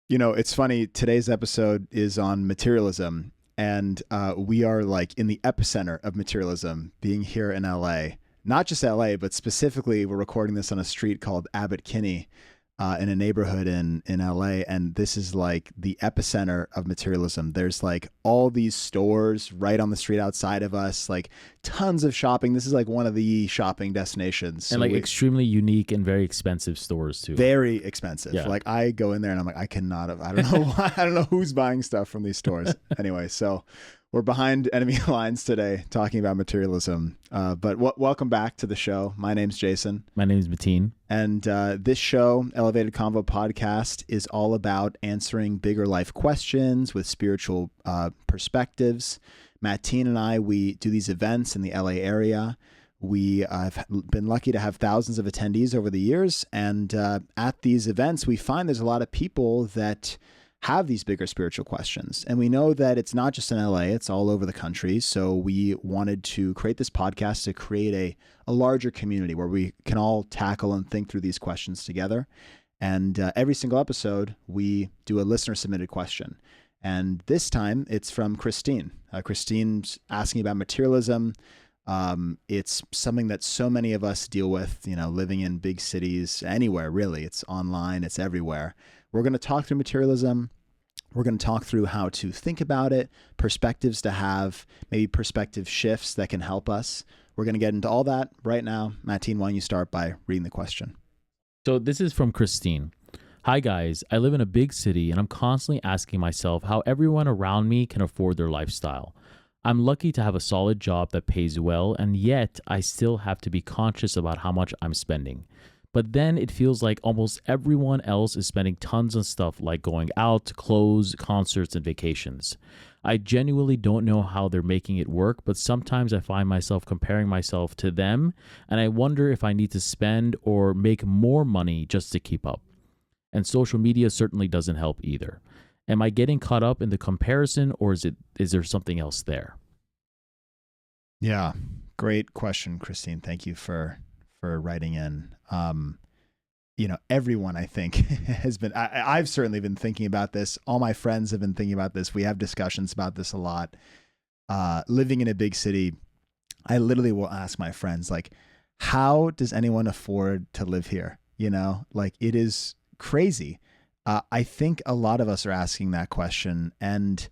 It's funny. Today's episode is on materialism, and we are like in the epicenter of materialism, being here in LA. Not just LA, but specifically, we're recording this on a street called Abbot Kinney, in a neighborhood in LA, and this is like the epicenter of materialism. There's like all these stores right on the street outside of us, like tons of shopping. This is like one of the shopping destinations. And like extremely unique and very expensive stores too. Very expensive. Yeah. Like I go in there and I'm like, I cannot have, I don't know why, I don't know who's buying stuff from these stores. Anyway, so we're behind enemy lines today talking about materialism. But welcome back to the show. My name's Jason. My name is Mateen. And this show, Elevated Convo Podcast, is all about answering bigger life questions with spiritual perspectives. Mateen and I, we do these events in the LA area. We have been lucky to have thousands of attendees over the years. And at these events, we find there's a lot of people that have these bigger spiritual questions. And we know that it's not just in LA, it's all over the country. So we wanted to create this podcast to create a larger community where we can all tackle and think through these questions together. And every single episode, we do a listener submitted question. And this time it's from Christine. Christine's asking about materialism. It's something that so many of us deal with, living in big cities, anywhere really. It's online, it's everywhere. We're going to talk through materialism. We're going to talk through how to think about it, perspectives to have, maybe perspective shifts that can help us. We're going to get into all that right now. Mateen, why don't you start by reading the question? So this is from Christine. Hi guys, I live in a big city and I'm constantly asking myself how everyone around me can afford their lifestyle. I'm lucky to have a solid job that pays well, and yet I still have to be conscious about how much I'm spending. But then it feels like almost everyone else is spending tons of stuff like going out, clothes, concerts, and vacations. I genuinely don't know how they're making it work, but sometimes I find myself comparing myself to them, and I wonder if I need to spend or make more money just to keep up. And social media certainly doesn't help either. Am I getting caught up in the comparison, or is there something else there? Yeah, great question, Christine. Thank you for writing in. Everyone I think has been, I've certainly been thinking about this. All my friends have been thinking about this. We have discussions about this a lot. Living in a big city, I literally will ask my friends, like, how does anyone afford to live here? It is crazy. I think a lot of us are asking that question, and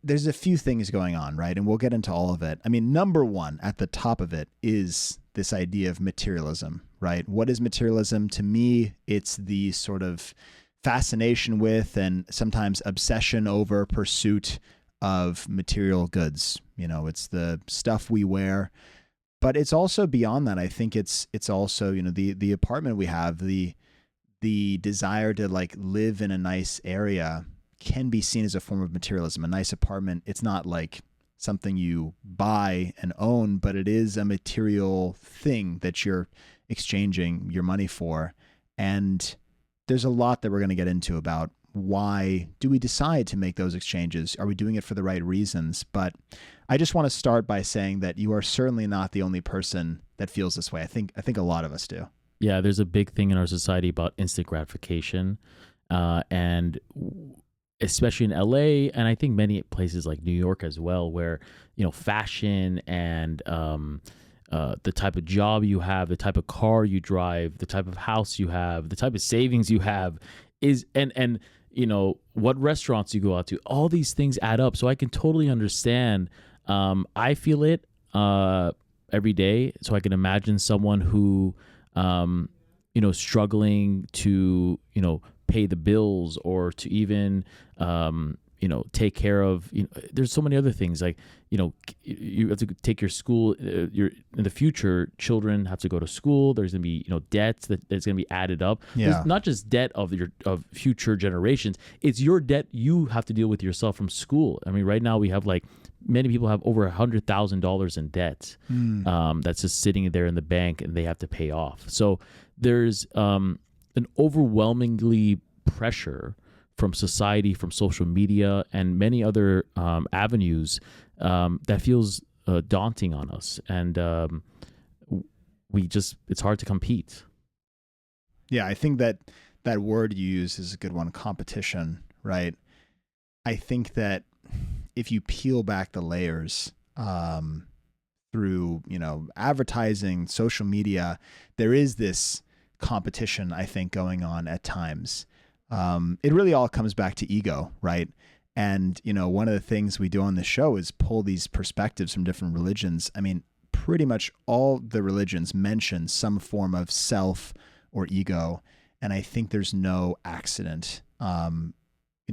there's a few things going on, right? And we'll get into all of it. I mean, number one at the top of it is this idea of materialism, right? What is materialism? To me, it's the sort of fascination with and sometimes obsession over pursuit of material goods. It's the stuff we wear, but it's also beyond that. I think it's also, the apartment we have, the desire to like live in a nice area can be seen as a form of materialism. A nice apartment, it's not like something you buy and own, but it is a material thing that you're exchanging your money for. And there's a lot that we're going to get into about why do we decide to make those exchanges? Are we doing it for the right reasons? But I just want to start by saying that you are certainly not the only person that feels this way. I think a lot of us do. Yeah, there's a big thing in our society about instant gratification, and especially in LA, and I think many places like New York as well, where fashion and the type of job you have, the type of car you drive, the type of house you have, the type of savings you have is and what restaurants you go out to, all these things add up. So I can totally understand. I feel it every day, so I can imagine someone who struggling to pay the bills or to even take care of, there's so many other things like, you have to take your school, in the future, children have to go to school. There's going to be, debts that's going to be added up. Yeah. There's not just debt of future generations. It's your debt you have to deal with yourself from school. I mean, right now we have many people have over $100,000 in debt that's just sitting there in the bank and they have to pay off. So there's an overwhelmingly pressure from society, from social media, and many other avenues that feels daunting on us. And it's hard to compete. Yeah, I think that that word you use is a good one, competition, right? I think that if you peel back the layers, through, advertising, social media, there is this competition, I think, going on at times. It really all comes back to ego, right? And, one of the things we do on this show is pull these perspectives from different religions. I mean, pretty much all the religions mention some form of self or ego. And I think there's no accident,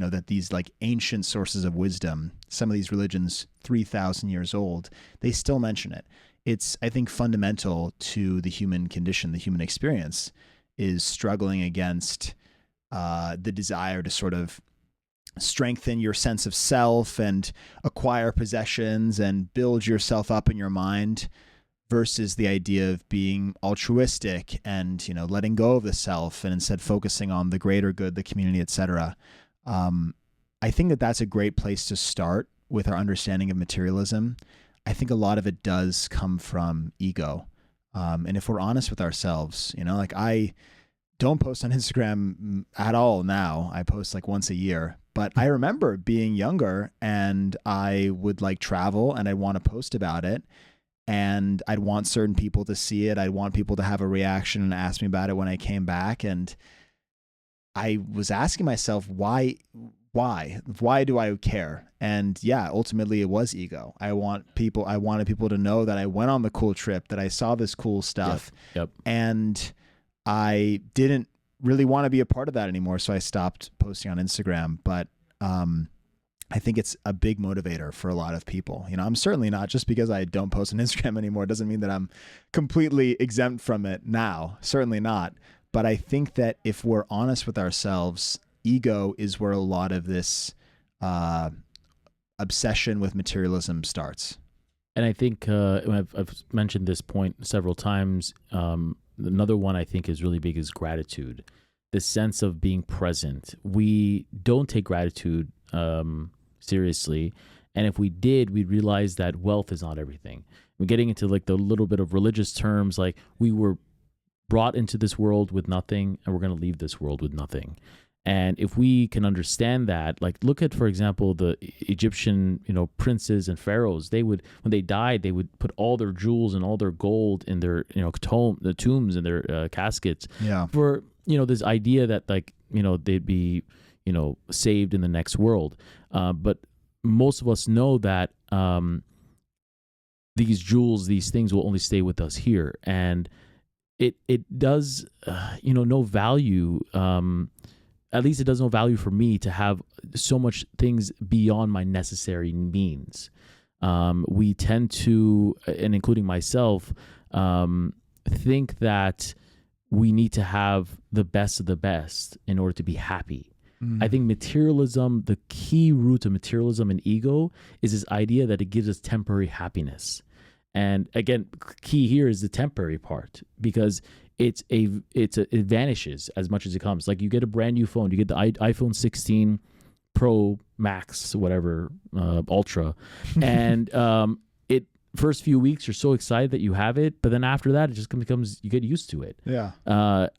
that these like ancient sources of wisdom, some of these religions 3,000 years old, they still mention it. It's, I think, fundamental to the human condition, the human experience, is struggling against the desire to sort of strengthen your sense of self and acquire possessions and build yourself up in your mind, versus the idea of being altruistic and, letting go of the self and instead focusing on the greater good, the community, etc. I think that that's a great place to start with our understanding of materialism. I think a lot of it does come from ego. And if we're honest with ourselves, like I don't post on Instagram at all now. I post like once a year. But I remember being younger and I would like travel and I'd want to post about it. And I'd want certain people to see it. I'd want people to have a reaction and ask me about it when I came back. And I was asking myself, why do I care? And yeah, ultimately it was ego. I wanted people to know that I went on the cool trip, that I saw this cool stuff. Yep. And I didn't really want to be a part of that anymore. So I stopped posting on Instagram. But I think it's a big motivator for a lot of people. I'm certainly not, just because I don't post on Instagram anymore doesn't mean that I'm completely exempt from it now. Certainly not. But I think that if we're honest with ourselves, ego is where a lot of this obsession with materialism starts. And I think I've mentioned this point several times. Another one I think is really big is gratitude. The sense of being present. We don't take gratitude seriously. And if we did, we'd realize that wealth is not everything. We're getting into like the little bit of religious terms, like we were brought into this world with nothing and we're going to leave this world with nothing. And if we can understand that, like look at, for example, the Egyptian, princes and pharaohs, they would, when they died, they would put all their jewels and all their gold in their, the tombs and their caskets. Yeah. For, this idea that like, they'd be, saved in the next world. But most of us know that these jewels, these things will only stay with us here. And it does, no value, at least it does no value for me to have so much things beyond my necessary means. We tend to, and including myself, think that we need to have the best of the best in order to be happy. I think materialism, the key root of materialism and ego is this idea that it gives us temporary happiness. And again, key here is the temporary part, because it vanishes as much as it comes. Like you get a brand new phone, you get the iPhone 16 Pro Max, whatever, Ultra, and first few weeks you're so excited that you have it, but then after that it just becomes, you get used to it. Yeah.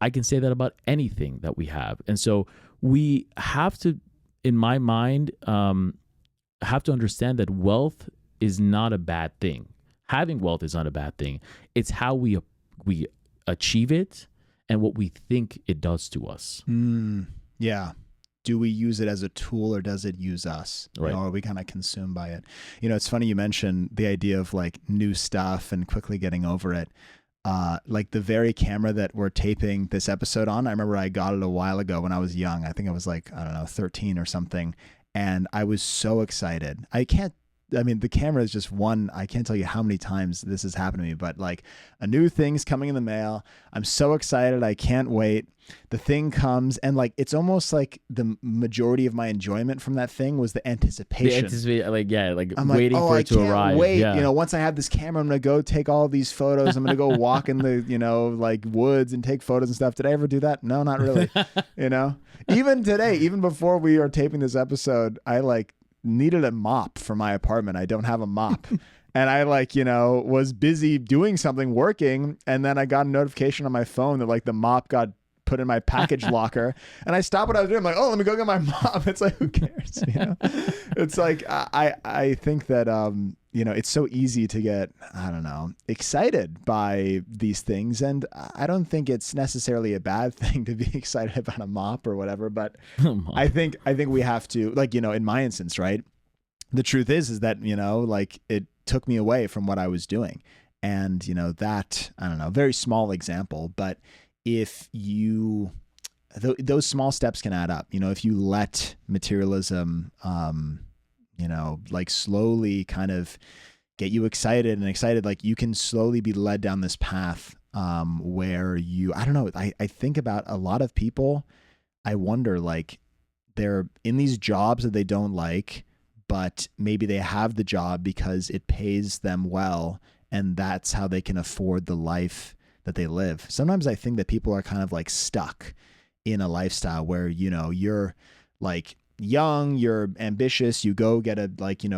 I can say that about anything that we have. And so we have to, in my mind, have to understand that wealth is not a bad thing. Having wealth is not a bad thing. It's how we achieve it and what we think it does to us. Yeah. Do we use it as a tool or does it use us? Right. Or are we kind of consumed by it? It's funny you mentioned the idea of like new stuff and quickly getting over it. Like the very camera that we're taping this episode on, I remember I got it a while ago when I was young. I think I was like, 13 or something. And I was so excited. The camera is just one. I can't tell you how many times this has happened to me, but like a new thing's coming in the mail. I'm so excited. I can't wait. The thing comes and like, it's almost like the majority of my enjoyment from that thing was the anticipation. I'm waiting for it to arrive. Wait, yeah. Once I have this camera, I'm going to go take all these photos. I'm going to go walk in the, like woods and take photos and stuff. Did I ever do that? No, not really. Even today, even before we are taping this episode, I like needed a mop for my apartment. I don't have a mop. And I was busy doing something, working. And then I got a notification on my phone that like the mop got put in my package locker, and I stop what I was doing. I'm like, oh, let me go get my mop. It's like, who cares? It's like, I think that, it's so easy to get, I don't know, excited by these things. And I don't think it's necessarily a bad thing to be excited about a mop or whatever. But I think we have to, like, in my instance, right? The truth is that, like, it took me away from what I was doing. And, that, I don't know, very small example, but if you, those small steps can add up, if you let materialism, like slowly kind of get you excited, like you can slowly be led down this path, where I don't know, I think about a lot of people. I wonder, like, they're in these jobs that they don't like, but maybe they have the job because it pays them well, and that's how they can afford the life that they live. Sometimes I think that people are kind of like stuck in a lifestyle where, you're like young, you're ambitious, you go get a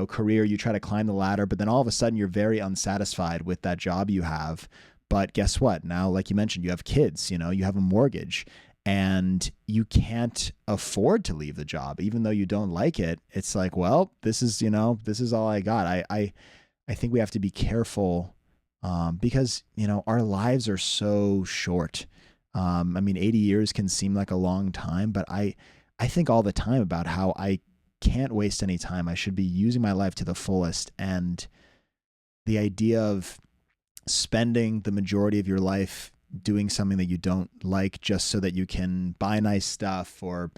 career, you try to climb the ladder, but then all of a sudden you're very unsatisfied with that job you have. But guess what? Now, like you mentioned, you have kids, you have a mortgage, and you can't afford to leave the job, even though you don't like it. It's like, well, this is all I got. I think we have to be careful, because, our lives are so short. 80 years can seem like a long time, but I think all the time about how I can't waste any time. I should be using my life to the fullest. And the idea of spending the majority of your life doing something that you don't like just so that you can buy nice stuff or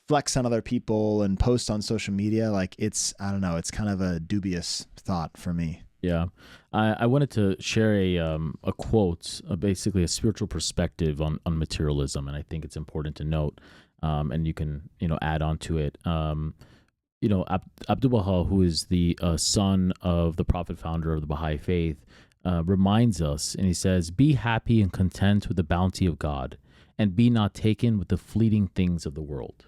flex on other people and post on social media, like, I don't know, it's kind of a dubious thought for me. Yeah. I wanted to share a quote, basically a spiritual perspective on materialism. And I think it's important to note, and you can, add on to it. Abdu'l-Baha, who is the son of the prophet founder of the Baha'i faith, reminds us, and he says, "Be happy and content with the bounty of God, and be not taken with the fleeting things of the world."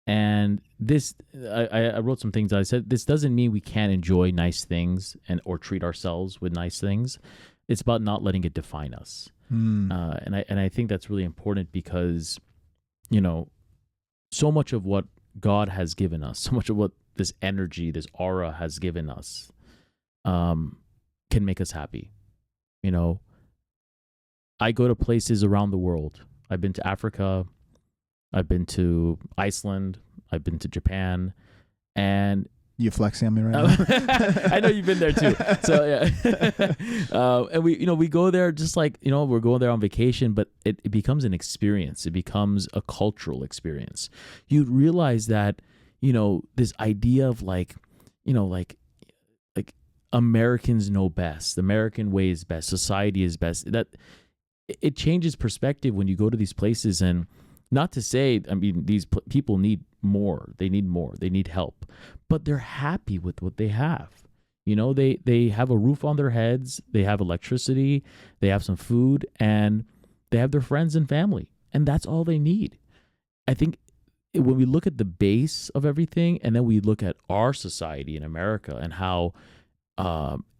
And this, I wrote some things. I said, this doesn't mean we can't enjoy nice things or treat ourselves with nice things. It's about not letting it define us. And I think that's really important because, so much of what God has given us, so much of what this energy, this aura has given us, can make us happy. I go to places around the world. I've been to Africa. I've been to Iceland. I've been to Japan. And you flexing on me right now? I know you've been there too. So yeah. And we go there just like, we're going there on vacation, but it becomes an experience. It becomes a cultural experience. You realize that, this idea of like Americans know best, American way is best, society is best, that it changes perspective when you go to these places. And not to say, these people need more. They need help, but they're happy with what they have. They have a roof on their heads, they have electricity, they have some food, and they have their friends and family. And that's all they need. I think when we look at the base of everything, and then we look at our society in America and how,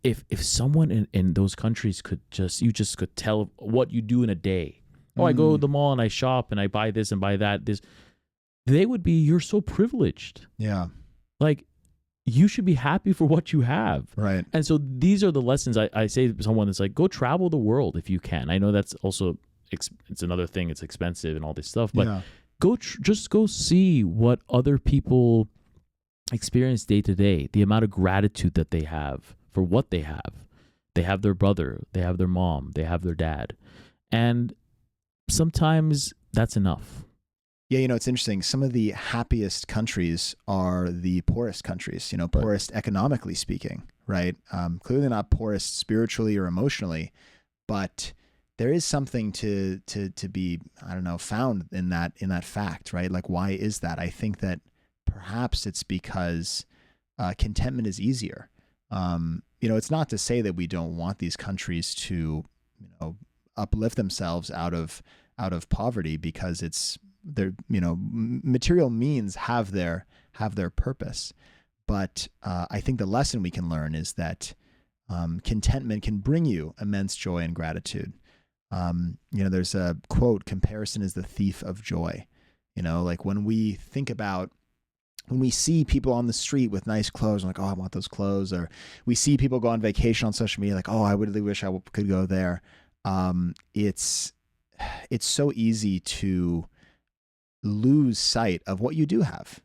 if someone in those countries could could tell what you do in a day. Oh, I go to the mall and I shop and I buy this and buy that. They would be, you're so privileged. Yeah. Like, you should be happy for what you have. Right. And so these are the lessons I say to someone that's like, go travel the world if you can. I know that's also, it's another thing. It's expensive and all this stuff, but just go see what other people experience day to day, the amount of gratitude that they have for what they have. They have their brother, they have their mom, they have their dad. And sometimes that's enough. Yeah, it's interesting. Some of the happiest countries are the poorest countries, poorest economically speaking, right? Clearly not poorest spiritually or emotionally, but there is something to be, I don't know, found in that fact, right? Like, why is that? I think that perhaps it's because contentment is easier. It's not to say that we don't want these countries to, uplift themselves out of poverty, because it's their, material means have their purpose. But I think the lesson we can learn is that contentment can bring you immense joy and gratitude. There's a quote, comparison is the thief of joy. Like when we see people on the street with nice clothes, I'm like, oh, I want those clothes. Or we see people go on vacation on social media, like, oh, I really wish I could go there. It's so easy to lose sight of what you do have.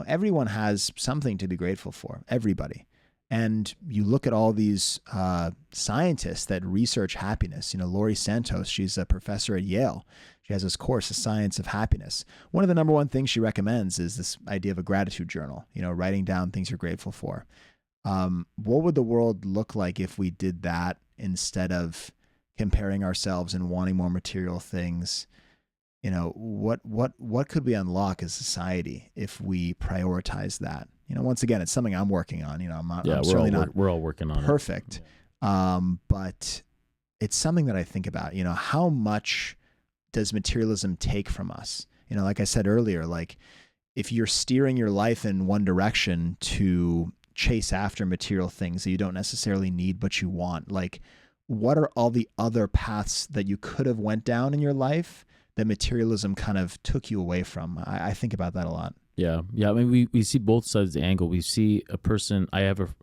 Everyone has something to be grateful for, everybody. And you look at all these scientists that research happiness. Laurie Santos, she's a professor at Yale. She has this course, The Science of Happiness. One of the number one things she recommends is this idea of a gratitude journal, writing down things you're grateful for. What would the world look like if we did that instead of comparing ourselves and wanting more material things? What could we unlock as society if we prioritize that? Once again, it's something I'm working on. We're all working on perfect. But it's something that I think about. How much does materialism take from us? Like I said earlier, like if you're steering your life in one direction to chase after material things that you don't necessarily need but you want, like what are all the other paths that you could have went down in your life that materialism kind of took you away from? I think about that a lot. Yeah. I mean, we see both sides of the angle. We see a person. I have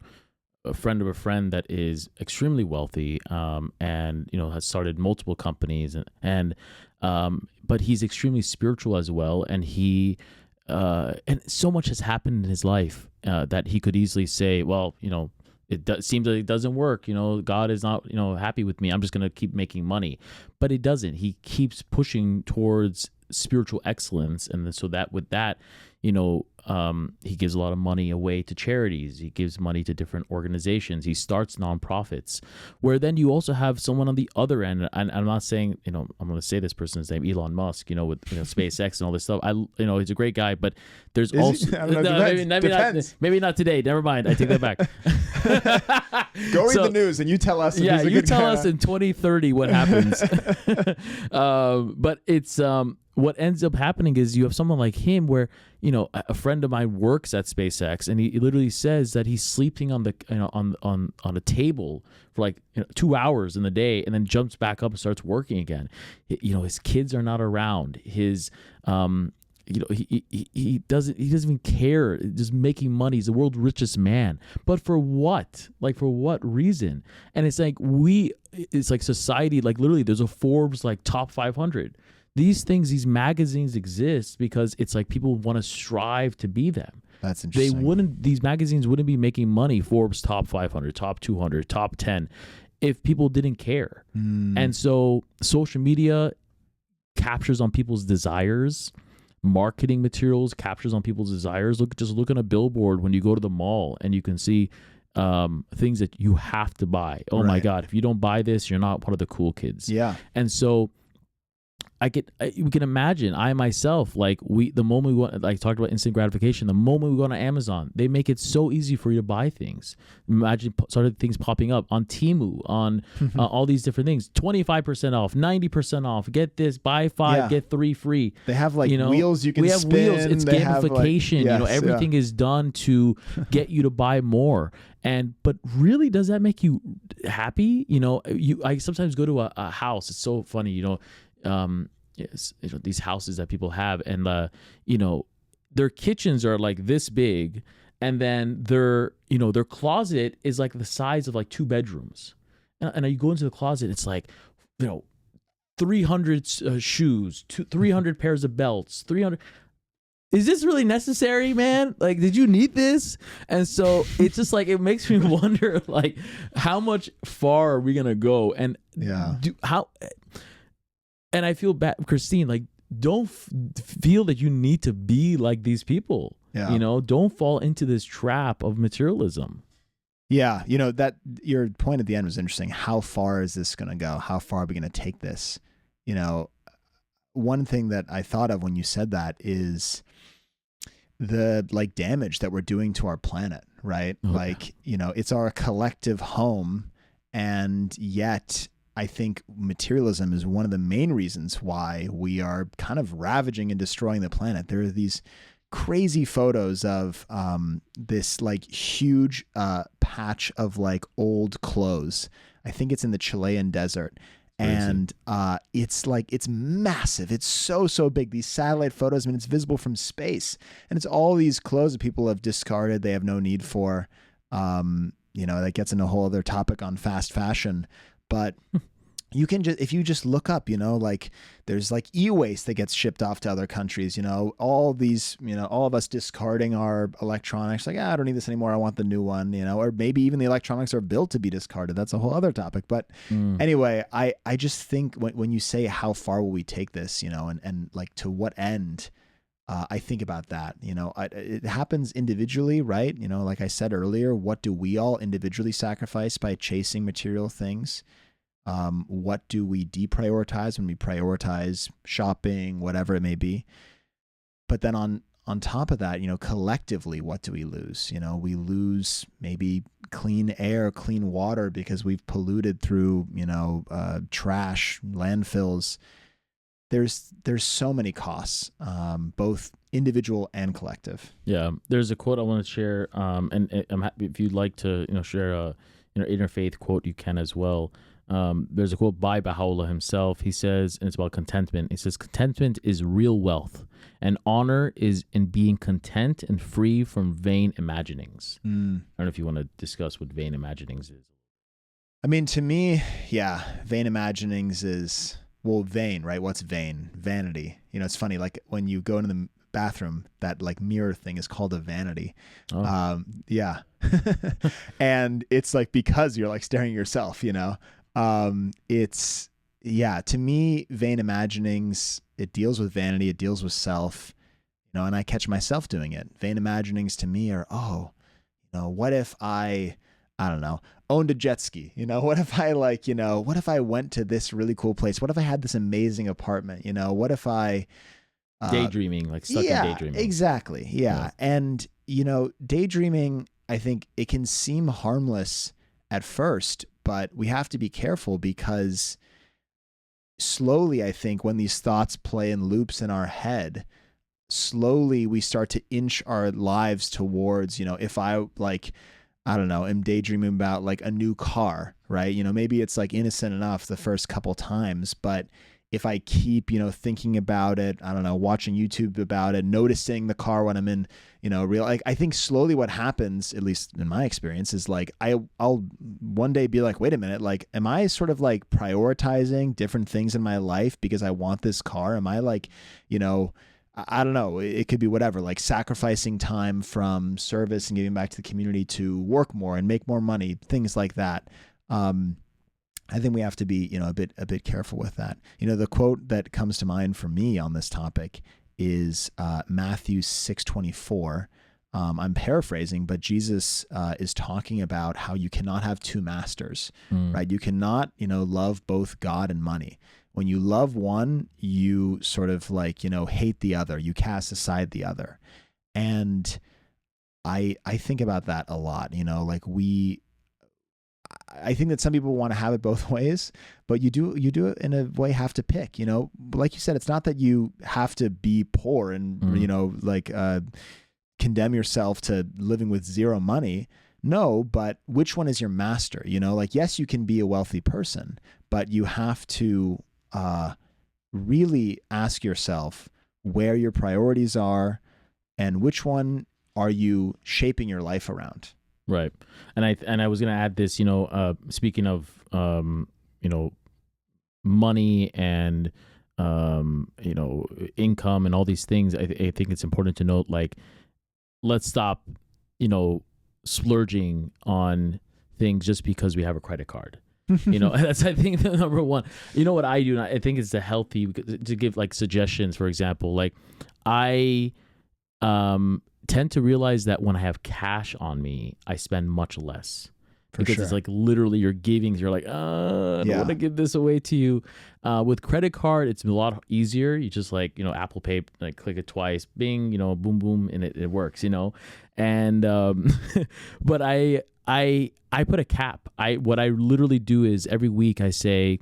a friend of a friend that is extremely wealthy, and has started multiple companies, but he's extremely spiritual as well, and and so much has happened in his life that he could easily say, well, it seems like it doesn't work. God is not, happy with me. I'm just going to keep making money. But it doesn't. He keeps pushing towards spiritual excellence. And so that with that, he gives a lot of money away to charities. He gives money to different organizations. He starts nonprofits, where then you also have someone on the other end. And I'm not saying, I'm going to say this person's name, Elon Musk, with SpaceX and all this stuff. He's a great guy, but there's maybe not today. Never mind. I take that back. Go read the news and you tell us. Yeah, you tell us in 2030 what happens. But it's what ends up happening is you have someone like him where, a friend of mine works at SpaceX, and he literally says that he's sleeping on the on a table for like 2 hours in the day, and then jumps back up and starts working again. His kids are not around. His he doesn't even care. Just making money. He's the world's richest man. But for what? Like, for what reason? And it's like it's like society, like literally there's a Forbes like top 500. These things, these magazines exist because it's like people want to strive to be them. That's interesting. These magazines wouldn't be making money, Forbes top 500, top 200, top 10, if people didn't care. And so social media captures on people's desires. Marketing materials captures on people's desires. Look at a billboard when you go to the mall and you can see things that you have to buy. Oh my God, if you don't buy this, you're not one of the cool kids. Yeah. And so we can imagine, I myself, like the moment we want, like talked about instant gratification, the moment we go on Amazon, they make it so easy for you to buy things. Imagine started things popping up on Temu, on all these different things, 25% off, 90% off, get this, buy 5, get 3 free. They have like wheels you can spin. Wheels. It's gamification. Everything is done to get you to buy more. But really, does that make you happy? I sometimes go to a house. It's so funny, these houses that people have, and their kitchens are like this big, and then their closet is like the size of like 2 bedrooms, and you go into the closet, it's like 300 shoes, 300 pairs of belts, 300. Is this really necessary, man? Like, did you need this? And so it's just like, it makes me wonder, like, how much far are we gonna go? And and I feel bad, Christine, like, don't feel that you need to be like these people. Yeah. Don't fall into this trap of materialism. Yeah. That your point at the end was interesting. How far is this going to go? How far are we going to take this? One thing that I thought of when you said that is the like damage that we're doing to our planet, right? Oh, like, it's our collective home, and yet I think materialism is one of the main reasons why we are kind of ravaging and destroying the planet. There are these crazy photos of this like huge patch of like old clothes. I think it's in the Chilean desert. Crazy. And it's like, it's massive. It's so big. These satellite photos, I mean, it's visible from space, and it's all these clothes that people have discarded. They have no need for, that gets into a whole other topic on fast fashion. But you can just, if you just look up, like there's like e-waste that gets shipped off to other countries, all these, all of us discarding our electronics, like, I don't need this anymore. I want the new one, or maybe even the electronics are built to be discarded. That's a whole other topic. But anyway, I just think when you say how far will we take this, and like to what end, I think about that, it happens individually, right? Like I said earlier, what do we all individually sacrifice by chasing material things? What do we deprioritize when we prioritize shopping, whatever it may be? But then on top of that, collectively, what do we lose? We lose maybe clean air, clean water because we've polluted through, trash, landfills. There's so many costs, both individual and collective. Yeah, there's a quote I want to share, and I'm happy if you'd like to, share a, interfaith quote, you can as well. There's a quote by Baha'u'llah himself. He says, and it's about contentment. He says, contentment is real wealth, and honor is in being content and free from vain imaginings. I don't know if you want to discuss what vain imaginings is. I mean, to me, yeah, vain imaginings is, well, vain, right? What's vain? Vanity. It's funny, like when you go into the bathroom, that like mirror thing is called a vanity. Yeah. And it's like, because you're like staring at yourself, it's, yeah, to me, vain imaginings, it deals with vanity, it deals with self, and I catch myself doing it. Vain imaginings to me are, what if I don't know, owned a jet ski, what if I what if I went to this really cool place? What if I had this amazing apartment? What if I, daydreaming, like stuck in daydreaming. Exactly. Yeah. And, daydreaming, I think it can seem harmless at first, but we have to be careful because slowly, I think when these thoughts play in loops in our head, slowly we start to inch our lives towards, if I I don't know, am daydreaming about like a new car, right? Maybe it's like innocent enough the first couple times, but if I keep, thinking about it, I don't know, watching YouTube about it, noticing the car when I'm in, I think slowly what happens, at least in my experience, is like, I'll one day be like, wait a minute, like, am I sort of like prioritizing different things in my life because I want this car? Am I like, I don't know, it could be whatever, like sacrificing time from service and giving back to the community to work more and make more money, things like that. I think we have to be, a bit careful with that. The quote that comes to mind for me on this topic is Matthew 6:24. I'm paraphrasing, but Jesus is talking about how you cannot have two masters, right? You cannot, love both God and money. When you love one, you sort of like, hate the other. You cast aside the other. And I think about that a lot, like I think that some people want to have it both ways, but you do it in a way, have to pick, like you said, it's not that you have to be poor and, condemn yourself to living with zero money. No, but which one is your master? Yes, you can be a wealthy person, but you have to really ask yourself where your priorities are and which one are you shaping your life around. Right. And I was going to add this, speaking of, money and, income and all these things, I think it's important to note, like, let's stop, splurging on things just because we have a credit card. That's, I think, the number one. What I do, and I think it's the healthy, to give like suggestions, for example, like I tend to realize that when I have cash on me, I spend much less. Because it's like literally you're giving, you're like, I don't want to give this away to you. With credit card, it's a lot easier. You just like, Apple Pay, like click it twice, bing, boom, boom, and it works, And, but I put a cap. What I literally do is every week I say,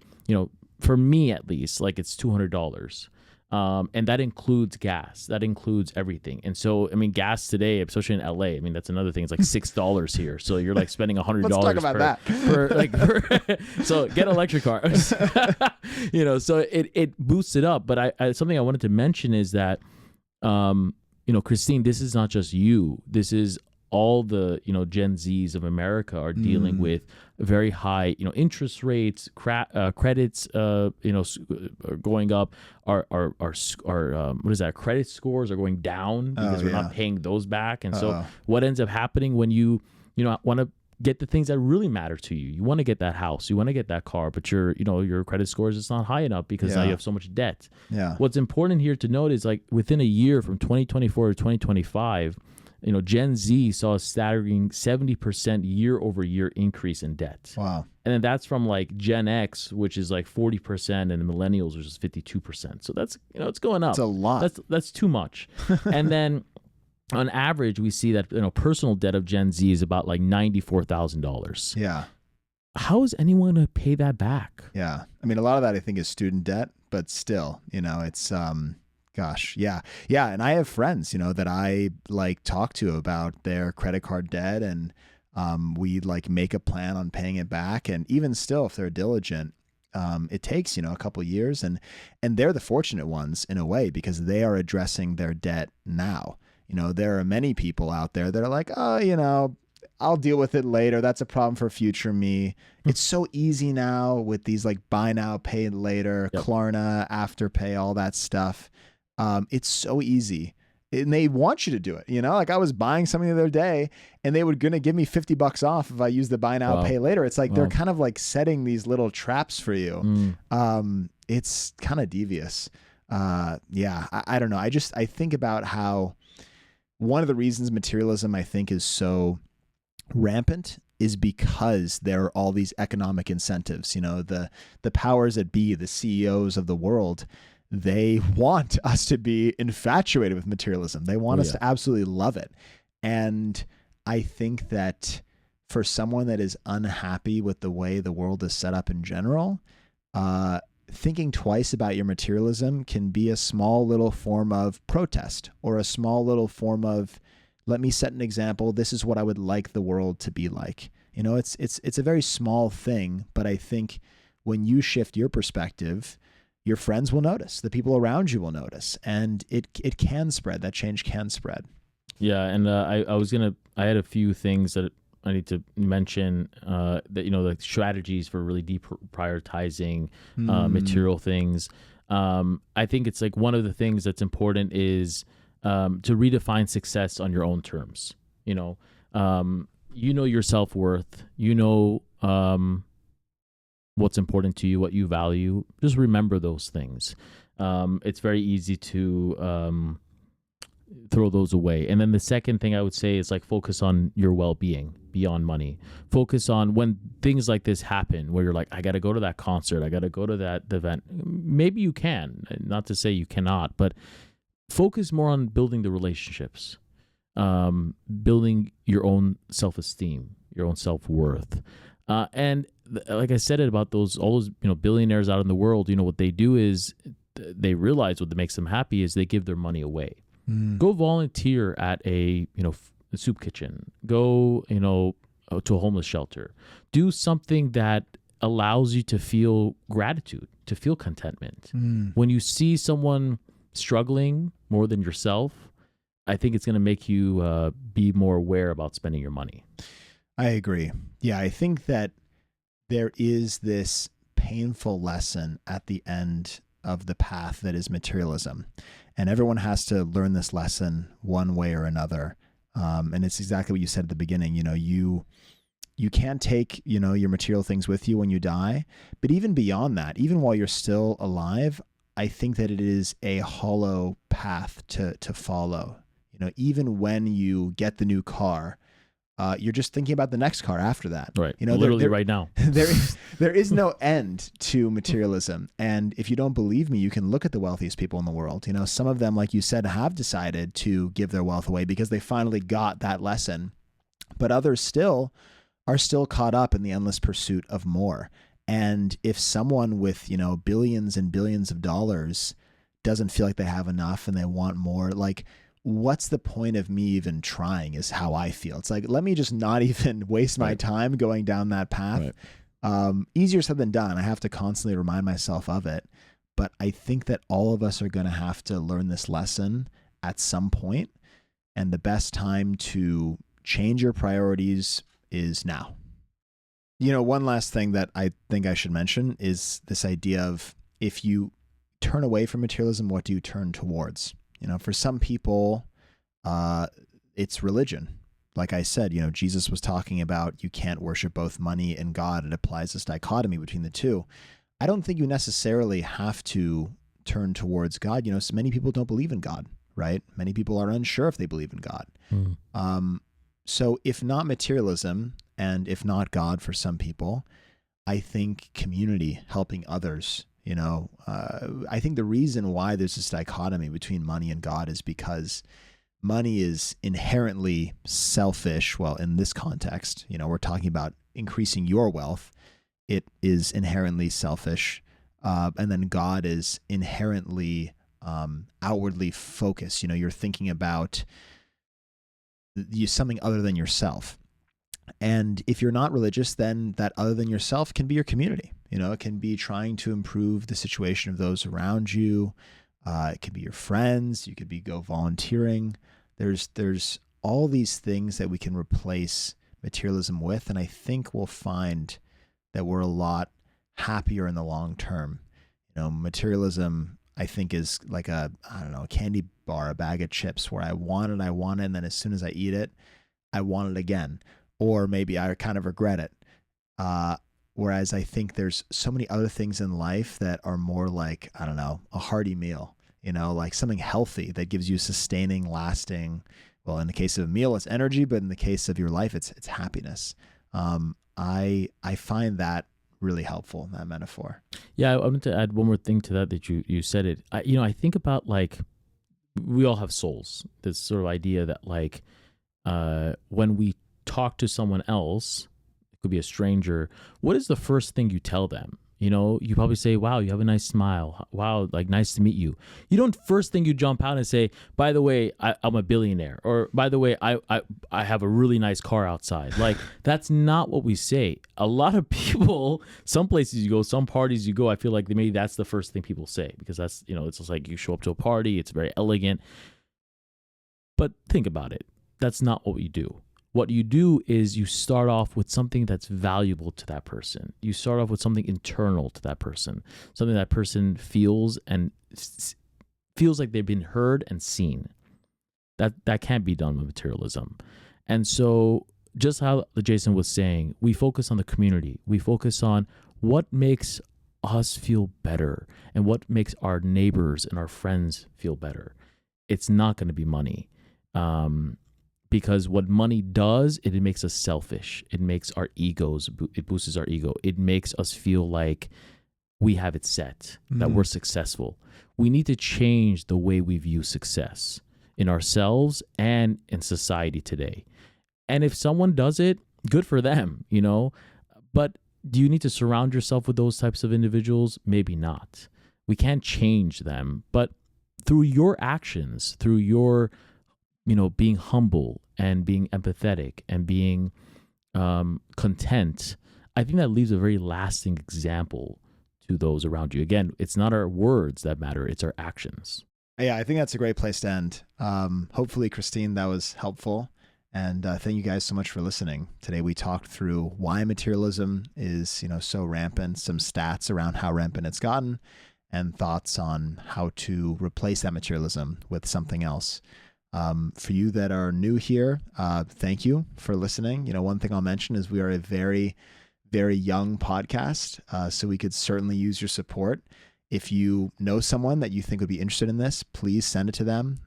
for me at least, like it's $200. And that includes gas. That includes everything. And so, I mean, gas today, especially in LA, I mean, that's another thing. It's like $6 here. So you're like spending $100 Let's talk about that. So get an electric car. So it boosts it up. But something I wanted to mention is that, Christine, this is not just you. This is all the Gen Zs of America are dealing with very high interest rates, credits are going up. Our what is that? Credit scores are going down because we're not paying those back. And so what ends up happening when you want to get the things that really matter to you? You want to get that house, you want to get that car, but your credit scores is not high enough because now you have so much debt. Yeah. What's important here to note is like within a year from 2024 to 2025. Gen Z saw a staggering 70% year-over-year increase in debt. Wow. And then that's from like Gen X, which is like 40%, and the millennials, which is 52%. So that's, it's going up. It's a lot. That's too much. And then on average, we see that, personal debt of Gen Z is about like $94,000. Yeah. How is anyone going to pay that back? Yeah. I mean, a lot of that I think is student debt, but still, it's, gosh, yeah. Yeah. And I have friends, that I like talk to about their credit card debt, and we like make a plan on paying it back. And even still, if they're diligent, it takes, a couple years, and they're the fortunate ones in a way because they are addressing their debt now. There are many people out there that are like, oh, I'll deal with it later. That's a problem for future me. It's so easy now with these like buy now, pay later, Klarna, Afterpay, all that stuff. It's so easy, and they want you to do it. Like I was buying something the other day, and they were going to give me $50 off if I use the buy now, pay later. It's like they're kind of like setting these little traps for you. It's kind of devious. I don't know. I think about how one of the reasons materialism I think is so rampant is because there are all these economic incentives. The powers that be, the CEOs of the world, they want us to be infatuated with materialism. They want us to absolutely love it. And I think that for someone that is unhappy with the way the world is set up in general, thinking twice about your materialism can be a small little form of protest, or a small little form of, let me set an example. This is what I would like the world to be like. It's a very small thing, but I think when you shift your perspective, your friends will notice, the people around you will notice, and it can spread. That change can spread. Yeah. And I had a few things that I need to mention, that, the strategies for really deprioritizing material things. I think it's like one of the things that's important is to redefine success on your own terms. Your self-worth, what's important to you, what you value. Just remember those things. It's very easy to throw those away. And then the second thing I would say is like focus on your well-being beyond money. Focus on when things like this happen where you're like, I got to go to that concert, I got to go to that event. Maybe you can, not to say you cannot, but focus more on building the relationships, building your own self-esteem, your own self-worth. And like I said about all those billionaires out in the world, what they do is they realize what makes them happy is they give their money away. Go volunteer at a soup kitchen. Go to a homeless shelter. Do something that allows you to feel gratitude, to feel contentment. When you see someone struggling more than yourself, I think it's going to make you be more aware about spending your money. I agree. Yeah, I think that there is this painful lesson at the end of the path that is materialism. And everyone has to learn this lesson one way or another. And it's exactly what you said at the beginning. You can't take, your material things with you when you die. But even beyond that, even while you're still alive, I think that it is a hollow path to follow. Even when you get the new car, you're just thinking about the next car after that. Right. Literally right now. There is no end to materialism. And if you don't believe me, you can look at the wealthiest people in the world. Some of them, like you said, have decided to give their wealth away because they finally got that lesson. But others are still caught up in the endless pursuit of more. And if someone with, billions and billions of dollars doesn't feel like they have enough and they want more, like, what's the point of me even trying is how I feel. It's like, let me just not even waste my time going down that path. Easier said than done. I have to constantly remind myself of it. But I think that all of us are going to have to learn this lesson at some point. And the best time to change your priorities is now. You know, one last thing that I think I should mention is this idea of, if you turn away from materialism, what do you turn towards? You know, for some people, it's religion. Like I said, you know, Jesus was talking about you can't worship both money and God. It applies this dichotomy between the two. I don't think you necessarily have to turn towards God. You know, so many people don't believe in God, right? Many people are unsure if they believe in God. So if not materialism, and if not God for some people, I think community, helping others. You know, I think the reason why there's this dichotomy between money and God is because money is inherently selfish. Well, in this context, you know, we're talking about increasing your wealth. It is inherently selfish. And then God is inherently outwardly focused. You know, you're thinking about something other than yourself. And if you're not religious, then that other than yourself can be your community. You know, it can be trying to improve the situation of those around you. It could be your friends. You could go volunteering. There's all these things that we can replace materialism with. And I think we'll find that we're a lot happier in the long term. You know, materialism, I think, is like a candy bar, a bag of chips where I want it, and then as soon as I eat it, I want it again. Or maybe I kind of regret it. Whereas I think there's so many other things in life that are more like, I don't know, a hearty meal, you know, like something healthy that gives you sustaining, lasting, well, in the case of a meal, it's energy, but in the case of your life, it's happiness. I find that really helpful, that metaphor. Yeah, I wanted to add one more thing to that you said it. I think about, like, we all have souls. This sort of idea that, like, when we talk to someone else, it could be a stranger, what is the first thing you tell them? You know, you probably say, wow, you have a nice smile. Wow, like, nice to meet you. You don't first thing you jump out and say, by the way, I'm a billionaire. Or, by the way, I have a really nice car outside. Like, that's not what we say. A lot of people, some places you go, some parties you go, I feel like maybe that's the first thing people say. Because that's, you know, it's just like you show up to a party, it's very elegant. But think about it. That's not what you do. What you do is you start off with something that's valuable to that person. You start off with something internal to that person, something that person feels and feels like they've been heard and seen. That can't be done with materialism. And so, just how Jason was saying, we focus on the community. We focus on what makes us feel better and what makes our neighbors and our friends feel better. It's not going to be money. Because what money does, it makes us selfish. It makes our egos, it boosts our ego. It makes us feel like we have it set, that we're successful. We need to change the way we view success in ourselves and in society today. And if someone does it, good for them, you know. But do you need to surround yourself with those types of individuals? Maybe not. We can't change them, but through your actions, through your, you know, being humble and being empathetic and being content, I think that leaves a very lasting example to those around you. Again, it's not our words that matter, it's our actions. Yeah, I think that's a great place to end. Hopefully, Christine, that was helpful. And thank you guys so much for listening. Today we talked through why materialism is, you know, so rampant, some stats around how rampant it's gotten, and thoughts on how to replace that materialism with something else. For you that are new here, thank you for listening. You know, one thing I'll mention is we are a very, very young podcast, so we could certainly use your support. If you know someone that you think would be interested in this, please send it to them.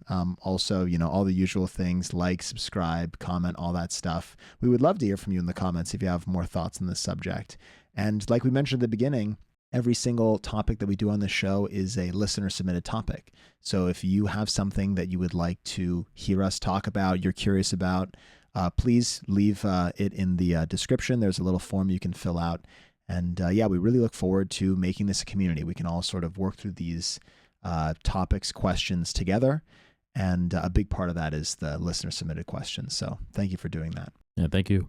Also, you know, all the usual things, like, subscribe, comment, all that stuff. We would love to hear from you in the comments if you have more thoughts on this subject. And like we mentioned at the beginning, every single topic that we do on this show is a listener submitted topic. So if you have something that you would like to hear us talk about, you're curious about, please leave it in the description. There's a little form you can fill out. And yeah, we really look forward to making this a community. We can all sort of work through these topics, questions together. And a big part of that is the listener submitted questions. So thank you for doing that. Yeah, thank you.